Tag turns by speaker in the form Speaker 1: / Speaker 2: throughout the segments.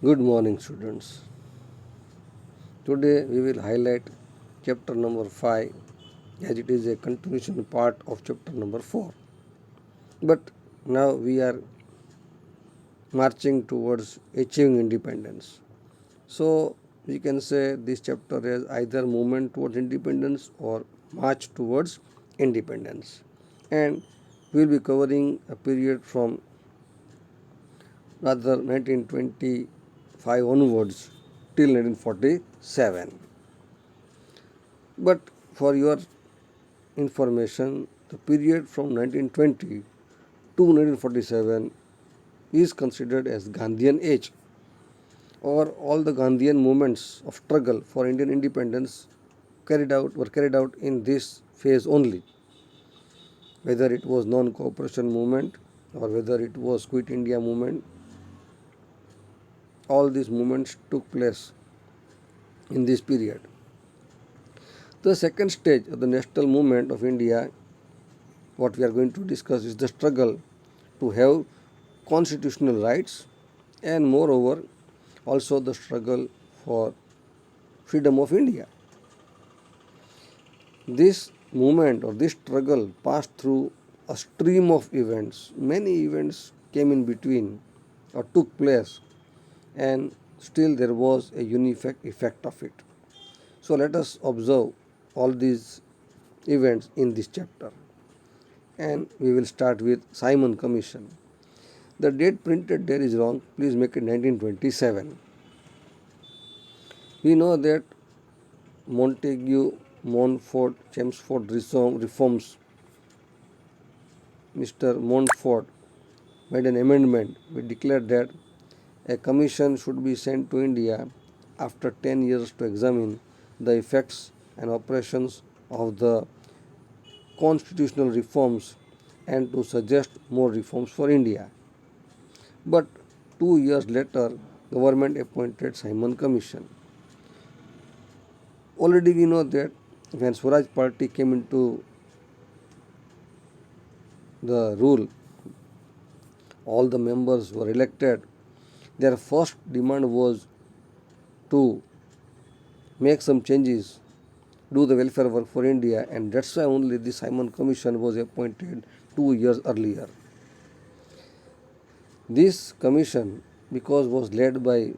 Speaker 1: Good morning, students. Today we will highlight chapter number 5 as it is a continuation part of chapter number 4. But now we are marching towards achieving independence. So we can say this chapter is either movement towards independence or march towards independence. And we will be covering a period from rather 1925 onwards till 1947. But for your information, the period from 1920 to 1947 is considered as Gandhian age, or all the Gandhian movements of struggle for Indian independence were carried out in this phase only, whether it was non-cooperation movement or whether it was Quit India movement. All these movements took place in this period. The second stage of the national movement of India, what we are going to discuss, is the struggle to have constitutional rights and moreover also the struggle for freedom of India. This movement or this struggle passed through a stream of events. Many events came in between or took place, and still there was a unified effect of it. So let us observe all these events in this chapter. And we will start with Simon Commission. The date printed there is wrong. Please make it 1927. We know that Montague, Montfort, Chelmsford reforms. Mr. Montfort made an amendment which declared that a commission should be sent to India after 10 years to examine the effects and operations of the constitutional reforms and to suggest more reforms for India. But 2 years later, government appointed Simon Commission. Already we know that when Swaraj Party came into the rule, all the members were elected. Their first demand was to make some changes, do the welfare work for India, and that's why only the Simon Commission was appointed 2 years earlier. This commission, because was led by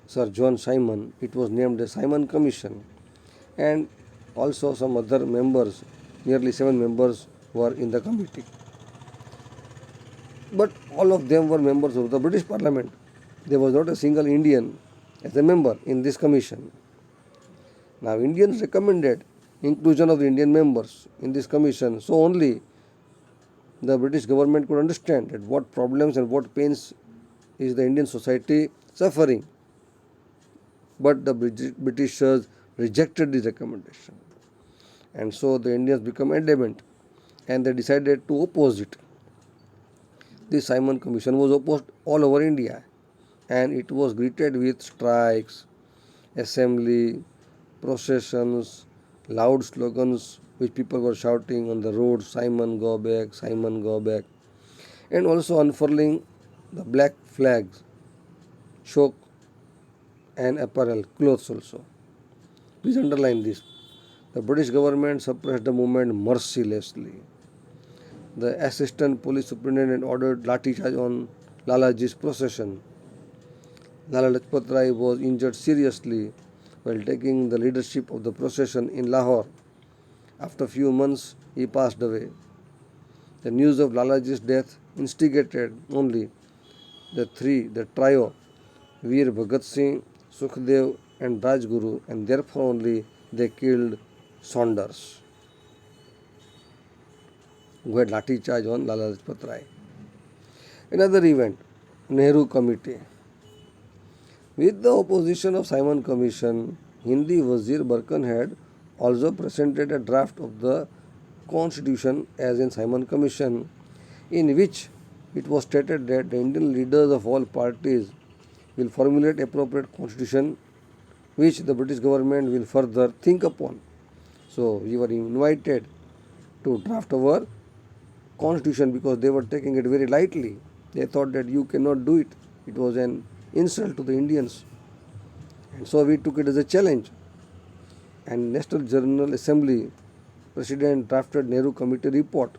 Speaker 1: Sir John Simon, it was named the Simon Commission, and also some other members, nearly 7 members, were in the committee. But all of them were members of the British Parliament. There was not a single Indian as a member in this commission. Now, Indians recommended inclusion of the Indian members in this commission, so only the British government could understand that what problems and what pains is the Indian society suffering. But the Britishers rejected this recommendation, and so the Indians became adamant and they decided to oppose it. This Simon Commission was opposed all over India, and it was greeted with strikes, assembly, processions, loud slogans which people were shouting on the road, Simon go back, Simon go back, and also unfurling the black flags, shock and apparel, clothes also. Please underline this. The British government suppressed the movement mercilessly. The assistant police superintendent ordered lathi charge on Lalaji's procession. Lala Lajpat Rai was injured seriously while taking the leadership of the procession in Lahore. After a few months, he passed away. The news of Lalaji's death instigated only the trio, Veer Bhagat Singh, Sukhdev, and Rajguru, and therefore only they killed Saunders, who had lathi charge on Lala Lajpat Rai. Another event, Nehru Committee. With the opposition of Simon Commission, Hindi Wazir Barkan had also presented a draft of the constitution as in Simon Commission, in which it was stated that the Indian leaders of all parties will formulate appropriate constitution which the British government will further think upon. So we were invited to draft our constitution because they were taking it very lightly. They thought that you cannot do it. It was an insult to the Indians. And so we took it as a challenge. And National General Assembly President drafted Nehru Committee report.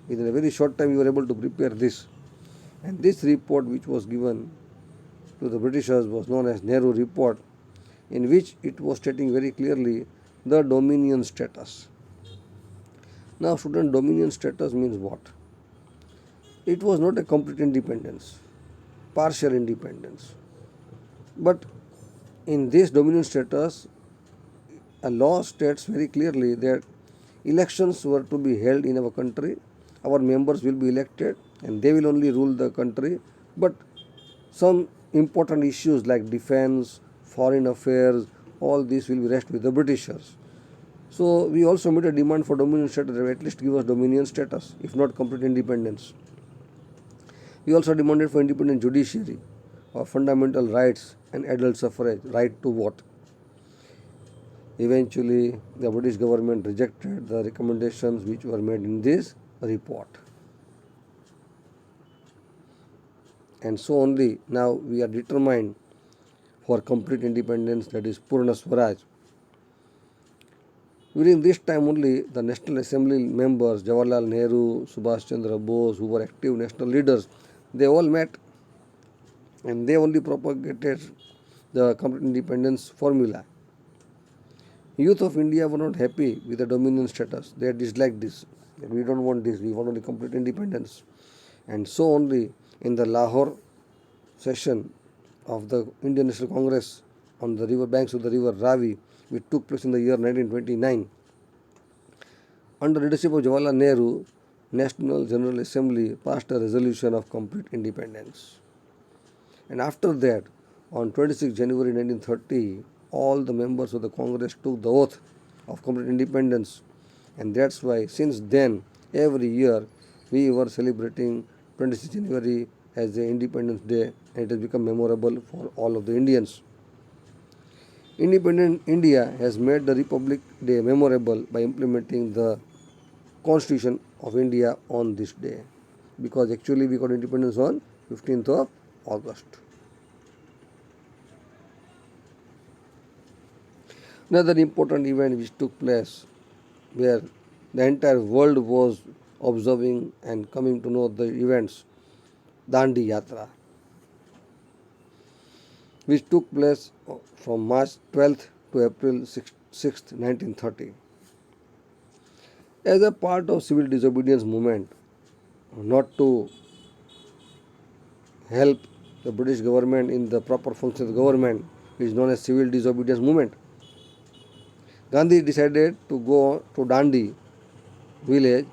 Speaker 1: Within a very short time, we were able to prepare this. And this report, which was given to the Britishers, was known as Nehru Report, in which it was stating very clearly the dominion status. Now, student, dominion status means what? It was not a complete independence, partial independence. But in this dominion status, a law states very clearly that elections were to be held in our country, our members will be elected, and they will only rule the country. But some important issues like defense, foreign affairs, all this will be rest with the Britishers. So we also made a demand for dominion status, at least give us dominion status, if not complete independence. We also demanded for independent judiciary, or fundamental rights and adult suffrage, right to vote. Eventually, the British government rejected the recommendations which were made in this report. And so only now we are determined for complete independence, that is Purna Swaraj. During this time only, the National Assembly members, Jawaharlal Nehru, Subhash Chandra Bose, who were active national leaders, they all met and they only propagated the complete independence formula. Youth of India were not happy with the dominion status. They disliked this. We don't want this. We want only complete independence. And so only in the Lahore session of the Indian National Congress on the river banks of the river Ravi, which took place in the year 1929, under leadership of Jawaharlal Nehru, National General Assembly passed a resolution of complete independence. And after that, on 26 January 1930, all the members of the Congress took the oath of complete independence. And that's why since then, every year, we were celebrating 26 January as the Independence Day, and it has become memorable for all of the Indians. Independent India has made the Republic Day memorable by implementing the Constitution of India on this day, because actually we got independence on 15th of August. Another important event which took place, where the entire world was observing and coming to know the events, Dandi Yatra, which took place from March 12th to April 6th, 1930. As a part of civil disobedience movement, not to help the British government in the proper function of the government, which is known as civil disobedience movement, Gandhi decided to go to Dandi village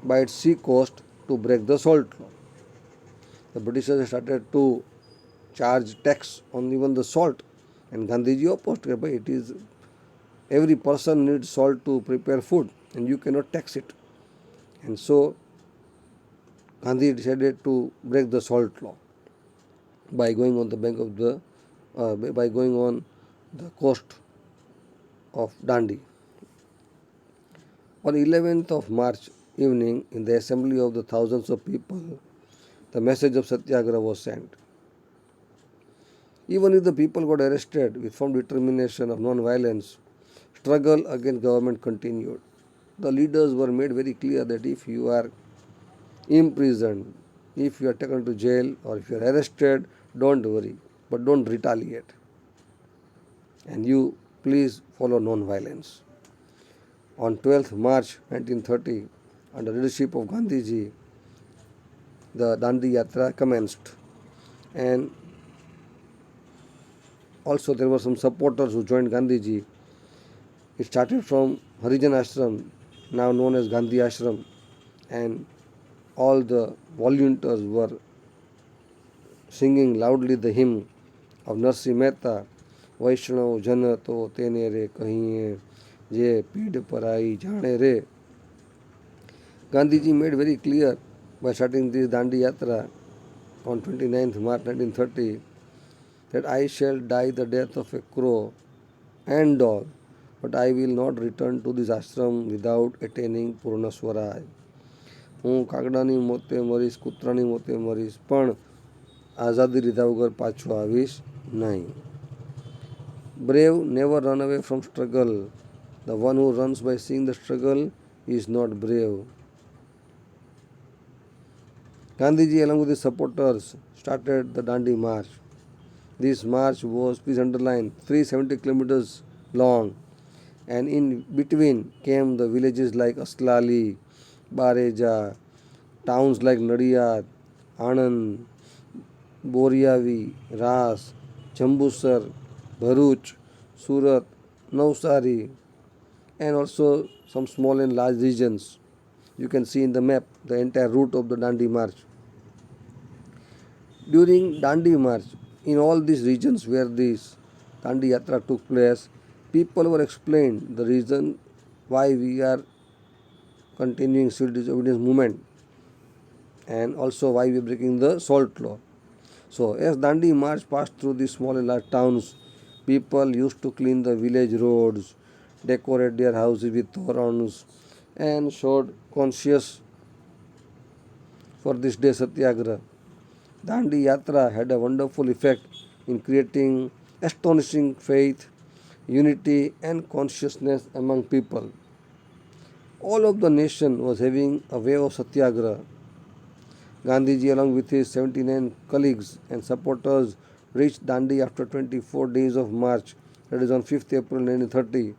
Speaker 1: by its sea coast to break the salt law. The Britishers started to charge tax on even the salt, and Gandhiji opposed it. But it is, every person needs salt to prepare food, and you cannot tax it. And so Gandhi decided to break the salt law by going on the bank of the by going on the coast of Dandi. On 11th of March evening, in the assembly of the thousands of people, the message of Satyagraha was sent. Even if the people got arrested, with firm determination of non-violence, struggle against government continued. The leaders were made very clear that if you are imprisoned, if you are taken to jail, or if you are arrested, don't worry, but don't retaliate. And you please follow non-violence. On 12th March 1930, under the leadership of Gandhiji, the Dandi Yatra commenced. And also there were some supporters who joined Gandhiji. It started from Harijan Ashram, now known as Gandhi Ashram, and all the volunteers were singing loudly the hymn of Narsi Mehta, Vaishnav Jana to tene re kahiye, je peed parai jane re. Gandhiji made very clear by starting this Dandi Yatra on 29th March 1930 that I shall die the death of a crow and dog, but I will not return to this ashram without attaining Purna Swaraj. હું કાગડાની મોતે મરીશ, કૂતરાની મોતે મરીશ, પણ આઝાદી લીધા વગર પાછો આવીશ નહીં. Brave never run away from struggle. The one who runs by seeing the struggle is not brave. Gandhiji, along with his supporters, started the Dandi March. This march was, please underline, 370 kilometers long, and in between came the villages like Aslali, Bareja, towns like Nadiyad, Anand, Boriavi, Ras, Jambusar, Bharuch, Surat, Navsari, and also some small and large regions. You can see in the map the entire route of the Dandi March. During Dandi March, in all these regions where this Dandi Yatra took place, people were explained the reason why we are continuing civil disobedience movement, and also why we are breaking the salt law. So as Dandi March passed through these small and large towns, people used to clean the village roads, decorate their houses with torans, and showed conscience for this day Satyagraha. Dandi Yatra had a wonderful effect in creating astonishing faith, unity, and consciousness among people. All of the nation was having a wave of Satyagraha. Gandhiji, along with his 79 colleagues and supporters, reached Dandi after 24 days of march, that is on 5th April 1930,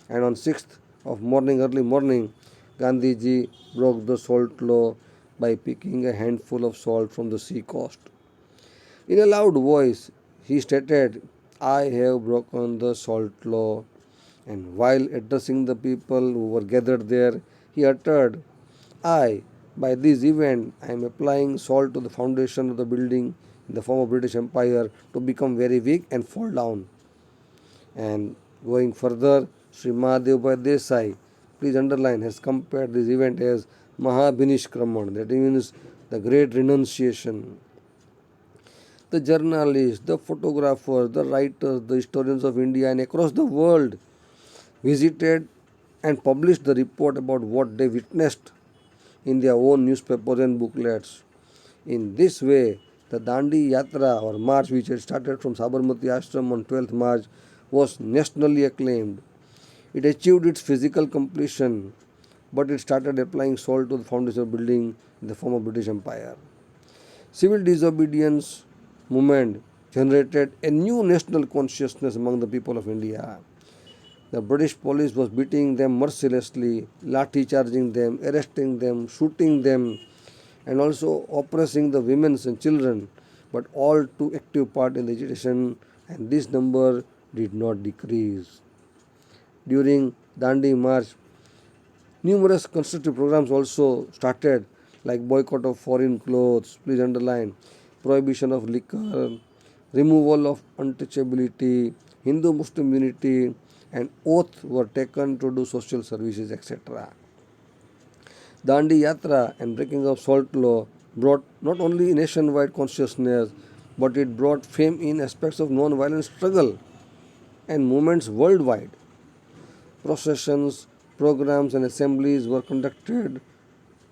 Speaker 1: and on 6th of morning, early morning, Gandhiji broke the salt law by picking a handful of salt from the sea coast. In a loud voice, he stated, "I have broken the salt law." And while addressing the people who were gathered there, he uttered, by this event, I am applying salt to the foundation of the building in the former British Empire to become very weak and fall down." And going further, Sri Mahadevbhai Desai, please underline, has compared this event as Mahabhinishkraman, that means the great renunciation. The journalists, the photographers, the writers, the historians of India and across the world visited and published the report about what they witnessed in their own newspapers and booklets. In this way, the Dandi Yatra or march, which had started from Sabarmati Ashram on 12th March, was nationally acclaimed. It achieved its physical completion, but it started applying salt to the foundation of building in the former British Empire. Civil disobedience movement generated a new national consciousness among the people of India. The British police was beating them mercilessly, lathi charging them, arresting them, shooting them, and also oppressing the women and children, but all took active part in the agitation, and this number did not decrease. During Dandi March, numerous constructive programs also started, like boycott of foreign clothes, please underline, prohibition of liquor, removal of untouchability, Hindu-Muslim unity, and oath were taken to do social services, etc. Dandi Yatra and breaking of salt law brought not only nationwide consciousness, but it brought fame in aspects of non-violent struggle and movements worldwide. Processions, programs, and assemblies were conducted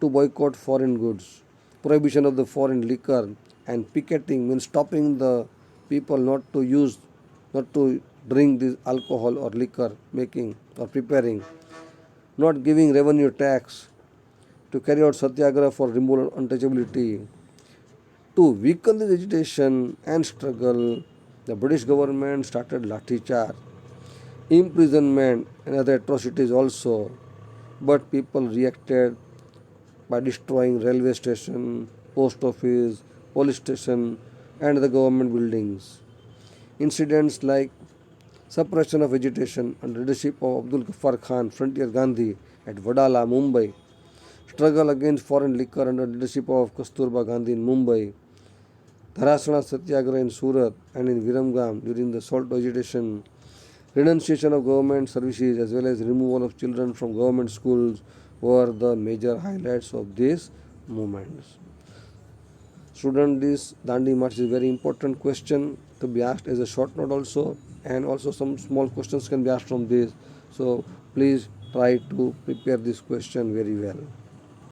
Speaker 1: to boycott foreign goods, prohibition of the foreign liquor, and picketing means stopping the people not to drink this alcohol or liquor making or preparing, not giving revenue tax, to carry out satyagraha for removal of untouchability. To weaken this agitation and struggle, the British government started lathi charge, imprisonment, and other atrocities also. But people reacted by destroying railway station, post office, police station, and the government buildings. Incidents like suppression of agitation under leadership of Abdul Ghaffar Khan, Frontier Gandhi at Vadala, Mumbai, struggle against foreign liquor under leadership of Kasturba Gandhi in Mumbai, Dharasana Satyagraha in Surat and in Viramgam during the salt agitation, renunciation of government services as well as removal of children from government schools were the major highlights of these movements. Student, this Dandi March is a very important question to be asked as a short note also, and also some small questions can be asked from this. So please try to prepare this question very well.